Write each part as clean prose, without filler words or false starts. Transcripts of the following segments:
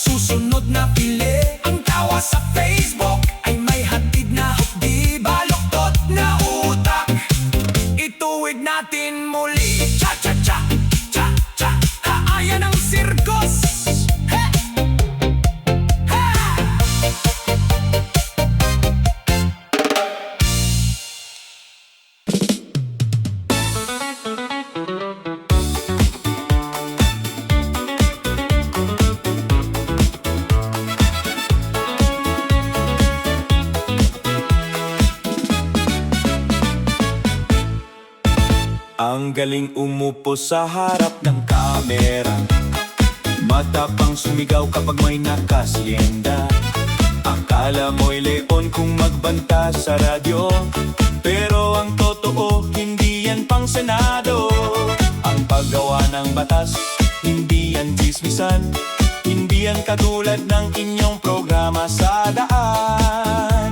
susunod na pili. Ang tawa sa Facebook ay may hatid na hukdi, baluktot na utak, ituwid natin muli. Cha-cha-cha, cha-cha, ayan ang sirkos. Ang galing umupo sa harap ng kamera, matapang sumigaw kapag may nakasyenda. Akala mo'y leon kung magbanta sa radyo, pero ang totoo, hindi yan pang Senado. Ang paggawa ng batas, hindi yan chismisan, hindi yan katulad ng inyong programa sa daan.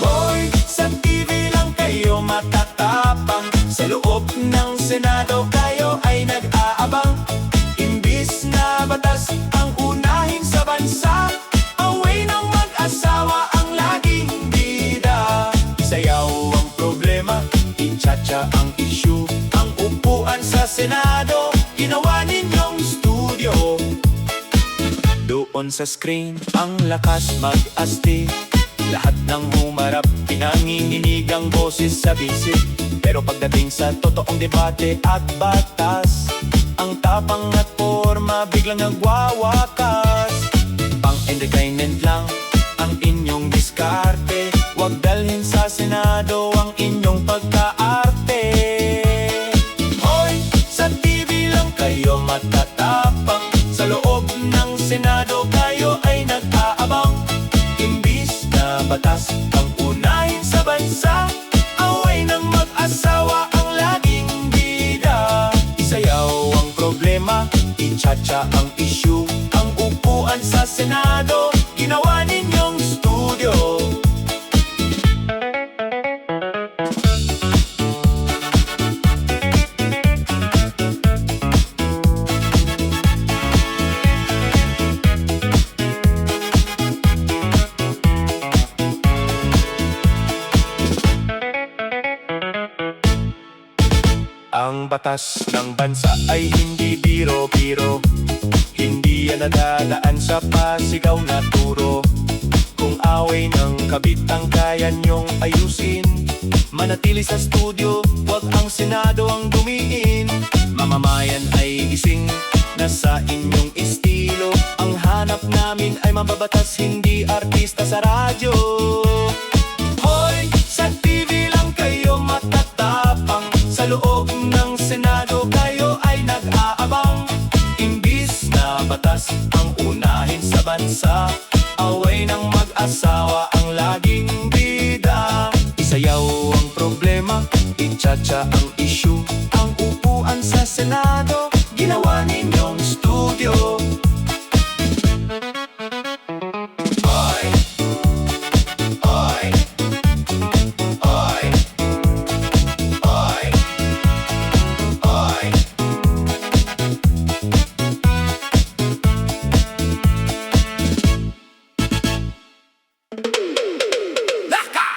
Hoy, sa TV lang kayo matatapang, sa loob ng Senado kayo ay nag-aabang. Imbis na batas ang unahin sa bansa, away ng mag-asawa ang laging bida. Isayaw ang problema, itsa-tsa ang issue. Ang upuan sa Senado, ginawa ninyong studio. Doon sa screen, ang lakas mag-asti, lahat ng humarap, pinanginginig ang boses sa bisig. Pero pagdating sa totoong debate at batas, ang tapang at forma biglang nagwawakas. Pang-entertainment lang ang inyong diskarte, huwag dalhin sa Senado ang inyong pagkaarte. Hoy, sa TV lang kayo matatapang, sa loob ng Senado kayo ay nag-aabang. Imbis na batas ang unahin sa bansa, away ng mag-asawa ang laging bida. Isayaw ang problema, itsa-tsa ang issue. Ang upuan sa Senado, ginawa ninyong studio. Ang batas ng bansa ay hindi biro-biro, hindi yan nadadaan sa pasigaw na turo. Kung away ng kabit ang kaya nyong ayusin, manatili sa studio, wag ang Senado ang dumiin. Mamamayan ay gising, nasa inyong estilo. Ang hanap namin ay mababatas, hindi artista sa radyo. Hoy, sa TV lang kayo matatapang, sa loob ng Senado kayo ay nag-aabang. Imbis na batas ang unahin sa bansa, away ng mag-asawa ang laging bida. Isayaw ang problema, itsa-tsa ang issue. Ang upuan sa Senado, ginawa ninyong studio. Oy, oy, oy, oy, oy. Laka!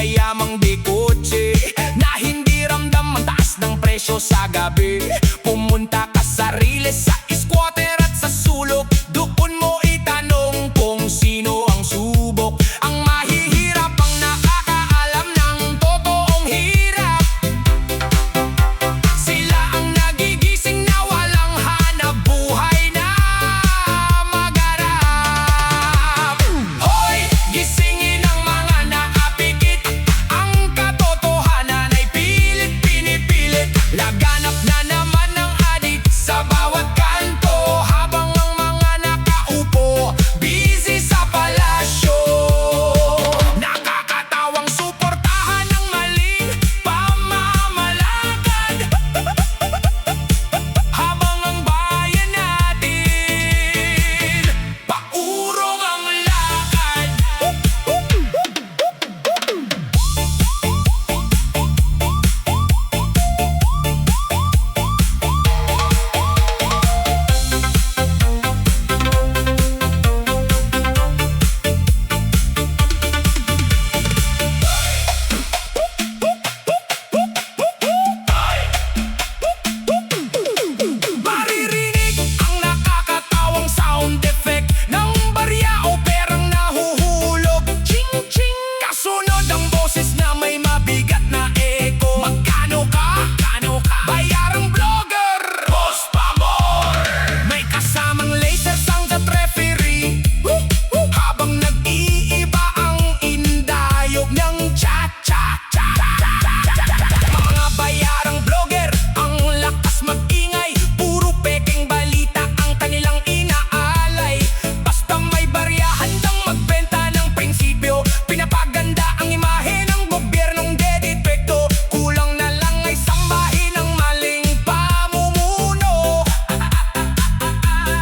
mayamang de kotse na hindi ramdam ang taas ng presyo sa gabi. Pumunta ka sa Riles, sa squatter at sa sulok. Doon mo itanong kung sino ang subok. Ang mahihirap ang nakakaalam ng totoong hirap. Sila ang nagigising na walang hanap buhay na magarap. Hoy, gisingin ang mga nakapikit. Ang katotohanan ay pilit pinipilit. Laganap na naman ang adik sa bawat kanto, habang ang mga nakaupo busy sa palasyo. Nakakatawang suportahan ng maling pamamalakad, habang ang bayan natin paurong ang lakad. Maririnig ang nakakatawang sound effect ng barya o perang nahuhulog. Ching ching! Kasunod ang boses na may mabigat na echo. Magkano ka? Kano ka? Bayarang vlogger! Boss pa more! May kasamang laser sound at referee, habang nag-iiba ang indayog ng cha-cha-cha. Mga bayarang vlogger, ang lakas mag-ingay. Puro peking balita ang kanilang inaalay. Basta may barya, handang magbenta ng prinsipyo. Pinapaganda ang imahe ng gobyernong dedipekto. Kulang na lang ay sambahin ang maling pamumuno,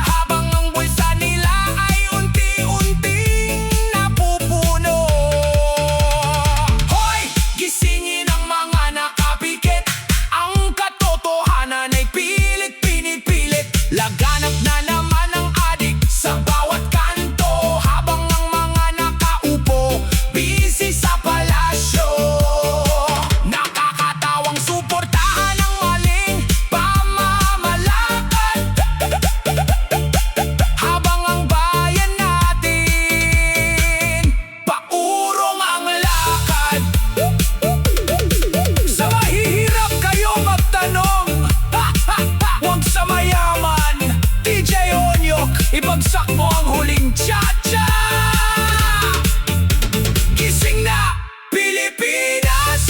habang ang bulsa nila ay unti-unting napupuno. Hoy, gisingin ang mga nakapikit. Ang katotohanan ay pilit pinipilit. Laganap na naman ang adik sa bawat kanto, habang ang mga nakaupo busy sa palasyo. Nakakatawang suportahan ng maling pamamalakad, habang ang bayan natin paurong ang lakad. Sa mahihirap kayo magtanong, huwag sa mayaman. DJ Onyok, ibagsak mo ang huling cha-cha. Gising na Pilipinas!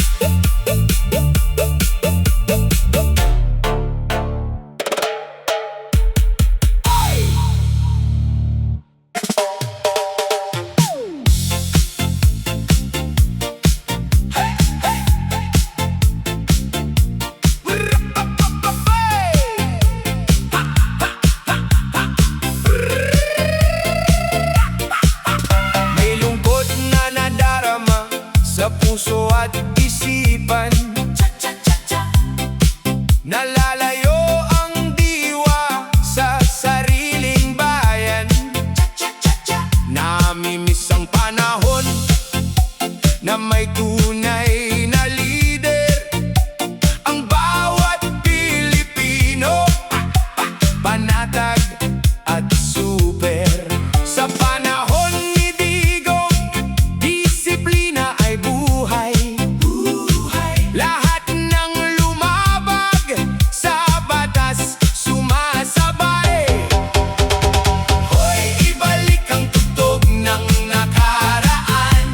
May lungkot na nadarama sa puso at isipan. Nalalayo ang diwa sa sariling bayan. Namimiss ang panahon na may tunay na lider. Ang bawat Pilipino panatag at super. Sa panahon ni Digong, disiplina ay buhay. Lahat ng lumabag sa batas sumasabay. Hoy, ibalik ang tugtog ng nakaraan.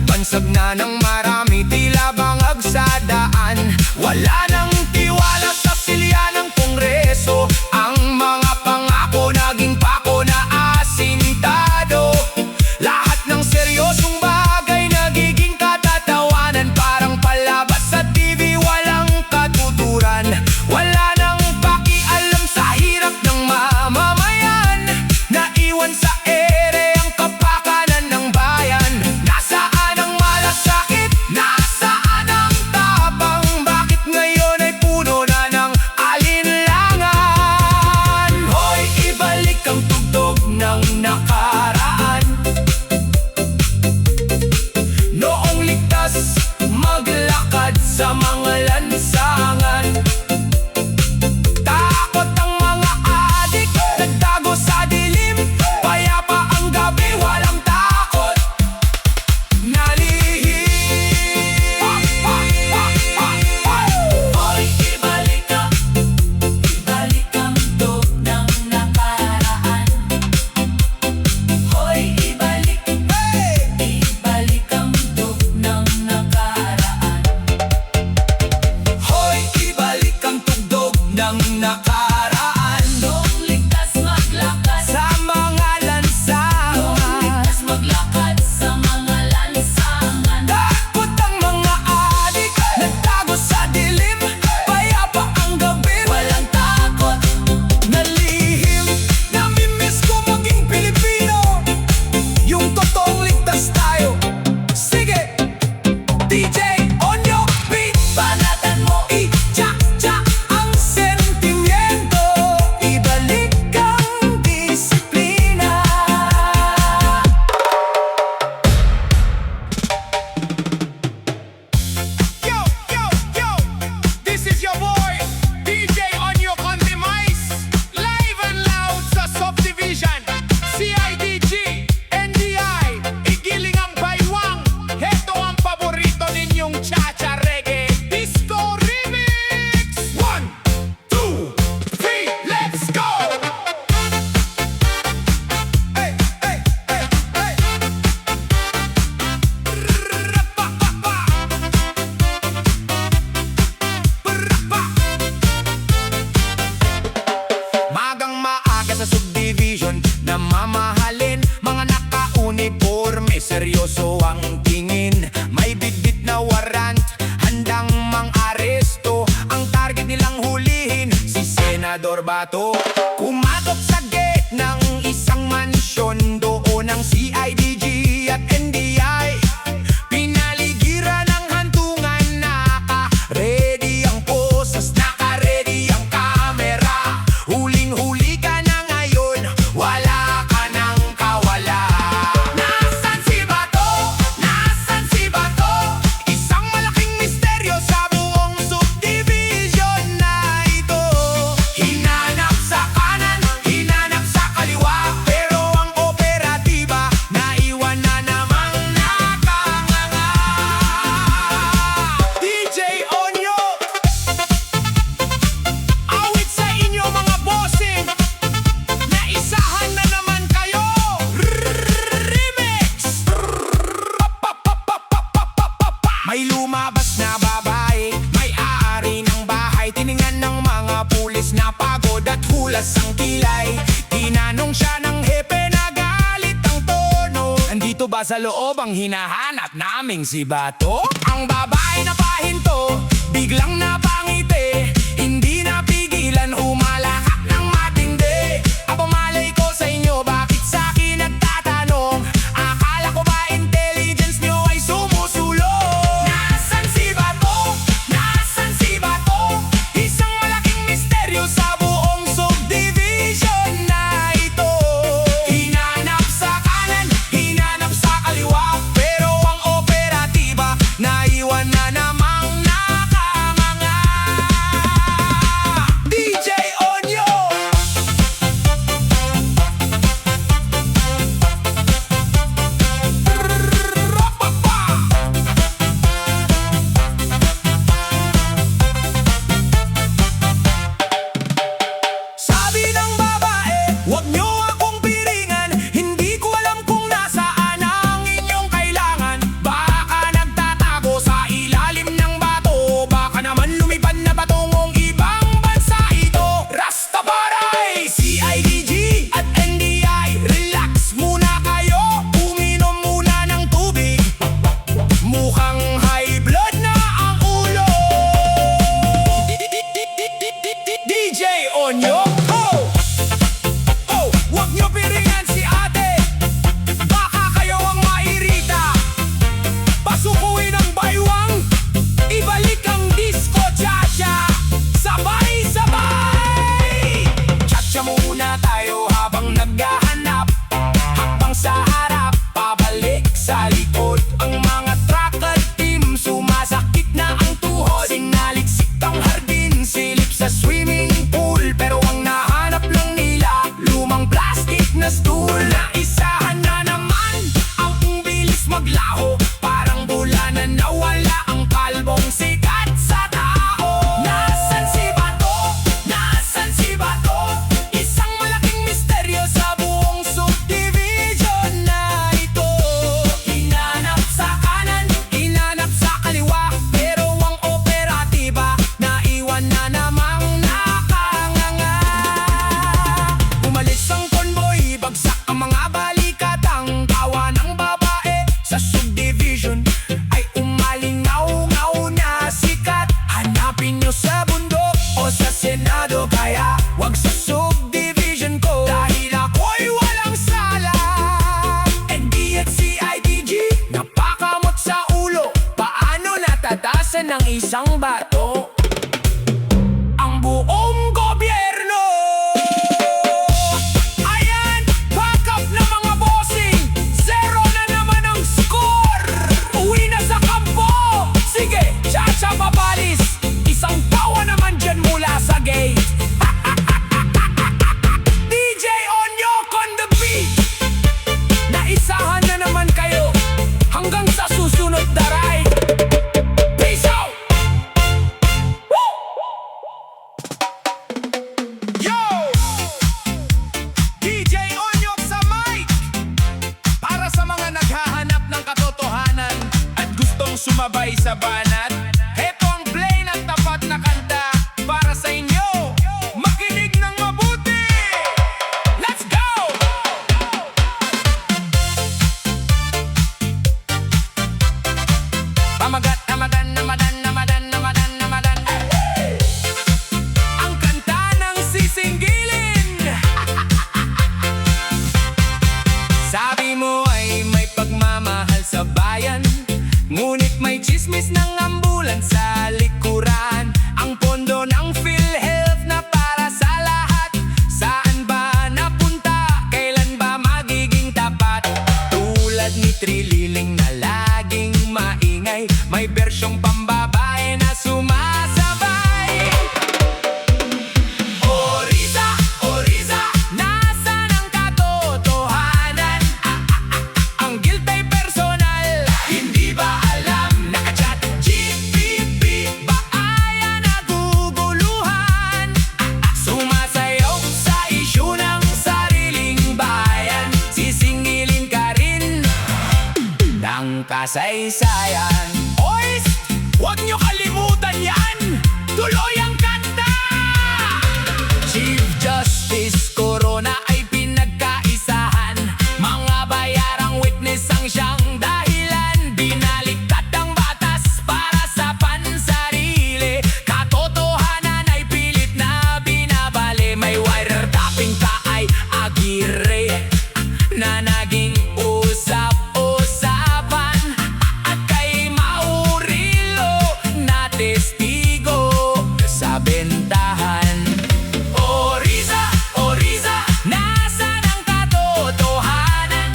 Bansag na ng marami, tila bangag sa daan. Wala nang tiwala sa silya ng Kongreso. Ang mga pangako naging pako na asintado. Lahat ng seryosong bagay nagiging katatawanan. Parang palabas sa TV, walang katuturan. Wala nang pakialam sa hirap ng mamamayan. Naiwan sa ere ang kapakanan ng bayan. Nasaan ang malasakit? Nasaan ang tapang? Bakit ngayon ay puno na ng alinlangan? Hoy, ibalik ang tugtog ng nakaraan. Noong ligtas maglakad sa mga lansangan. Takot ang mga adik, nagtago sa dilim. Payapa ang gabi, walang takot. Nalihim. Hoy, ibalik ang tugtog ng nakaraan. Hoy, ibalik ang tugtog ng nakaraan. Hoy, ibalik ang tugtog ng nakaraan. Noong ligtas maglakad sa mga lansangan. Noong ligtas maglakad sa mga lansangan. Takot ang mga adik, nagtago sa dilim. Payapa ang gabi, walang takot. Nalihim, namimiss ko maging Pilipino. Yung totoong ligtas tayo. Sige, DJ on your beat. Banatan mo, i-cha-cha ang sentimiento. Ibalik ang disiplina. Yo, yo, yo! This is your boy, DJ Onyo Condemise. Live and loud sa Subdivision, CIDG, NDI, igiling ang baywang. Heto ang paborito ninyong cha-cha reggae disco remix. 1, 2, 3, let's go! Hey, hey, hey, hey. Ra-pa-pa-pa. Ra-pa. Magang maaga sa subdivision na mamahalin. Mga naka-uniforme, seryoso ang tingin. May bitbit na warrant, handang mang-aresto. Ang target nilang hulihin, si Senador Bato. Kumatok sa gate ng isang mansyon. Doon ang CIDG at NDI. Pinaligiran ng hantungan, naka-ready ang posas, naka-ready ang kamera. Huling-huli ka na ngayon, wala ka nang kawala. Nasaan si Bato? Nasaan si Bato? Isang malaking misteryo sa buong subdivision na ito. Hinanap sa kanan, hinanap sa kaliwa, pero ang operatiba naiwan na namang nakanganga. DJ Onyo, Awit sa inyo mga bossing, naisahan na naman kayo. Remix. may lumabas na babae, may-ari ng bahay. Tiningnan ng mga pulis na pagod at hulas ang kilay. Tinanong siya ng hepe na galit ang tono. Andito ba sa loob ang hinahanap naming si Bato? Ang babae na pahinto, biglang napangiti. Hindi napigilan, humalakak ng matindi. Aba malay ko sa inyo, bakit sa akin nagtatanong? Akala ko ba intelligence nyo ay sumusulong? Nasaan si Bato? Nasaan si Bato? Isang malaking misteryo sa buong subdivision na ito. Hinanap sa kanan, hinanap sa kaliwa, pero ang operatiba naiwan na namang nakanganga. Mukhang high blood na ang ulo. DJ Onyo, oh! Oh, wag nyo piringan si ate, baka kayo ang mairita. Pasukuin ang baywang, ibalik ang disco cha-cha. Sabay-sabay! Cha-cha muna tayo habang naghahanap. Hakbang sa harap, pabalik sa likod. Ang mga truck at team, sumasakit na ang tuhod. Sinaliksik ang hardin, silip sa swimming pool. Pero ang nahanap lang nila, lumang plastic na stool. Naisahan na naman, ang bilis maglaho. Parang bula na nawala ang kalbong sikat sa tao. Nasaan si Bato? Nasaan si Bato? Isang malaking misteryo sa buong subdivision na ito. Hinanap sa kanan, hinanap sa kaliwa, pero ang operatiba naiwan na namang nakanganga. Umalis ang konvoy, bagsak ang mga balikat. Ang tawa ng babae sa subdivision ay umalingaw-ngaw na sikat. Hanapin nyo sa bundok o sa senado, kaya wag sa subdivision ko, dahil ako'y walang sala. ND at CIDG, napakamot sa ulo. Paano natatasan ng isang bato ang buong gobyerno? Ayan, pack up na mga bossing. Zero na naman ang score. Uwi na sa kampo. Sige, cha-cha papalis. Isang tawa naman dyan mula sa gate. DJ Onyok on the beat. Naisahan na naman kayo. Hanggang sa susunod na ride. Peace out! Woo! Yo! DJ Onyok sa mic! Para sa mga naghahanap ng katotohanan at gustong sumabay sa banat, heto ang plain at tapat na kanta para sa inyo. Makinig ng mabuti! Let's go! Pamagat, namadan, namadan, namadan, namadan, namadan. Ang kanta ng sisinggilin. Sabi mo ay may pagmamahal sa bayan, ngunit may chismis ng ambulans sa likuran. Ang pondo ng PhilHealth na para sa lahat, saan ba napunta? Kailan ba magiging tapat? Tulad ni Trililing na laging maingay, may bersyong pambabae na sumasabay. Oriza, Oriza, nasaan ang katotohanan? Ang guilt ay personal, hindi ba alam? Nakachat GPP, ba kaya naguguluhan? Sumasayaw sa isyu ng sariling bayan, sisingilin ka rin ng kasaysayan. Oys, huwag nyo kalimutan yan, tuloy ang kanta! Chief Justice Corona ay pinagkaisahan, mga bayarang witness ang siyang dahilan. Binaliktad ang batas para sa pansarili, katotohanan ay pilit na binabali. May wiretapping ka ay agire na naging usap-usapan, at kay Maurilo na testigo sa bentahan. Oriza, Oriza, nasaan ang katotohanan?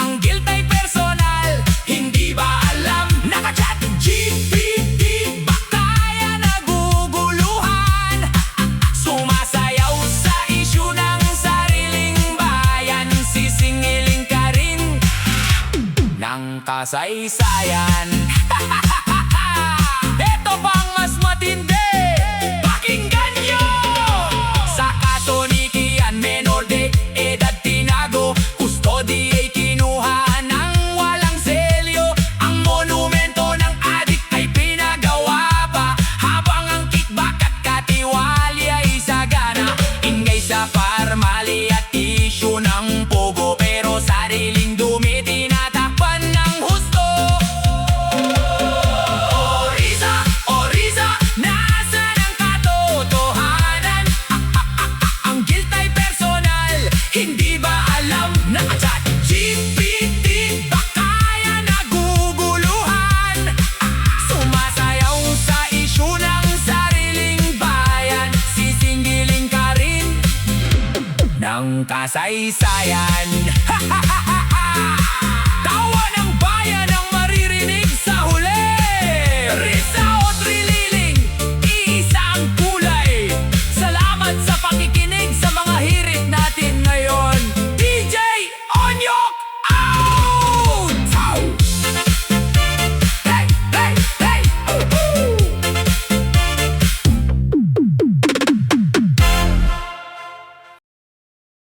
Ang guilt ay personal, hindi ba alam? Nakachat GPT, ba kaya naguguluhan? Sumasayaw sa isyu ng sariling bayan, sisingilin ka rin ng kasaysayan. Ito pang mas matindi, pakinggan nyo! Sa kaso ni Kian, menor de edad tinago, kustodi ay kinuha ng walang selyo. Ang monumento ng adik ay pinagawa pa, habang ang kickback at katiwali ay sagana. Ingay sa parmali at isyu ng pogo, pero sariling dumi tinatakpan ng husto. kasaysayan.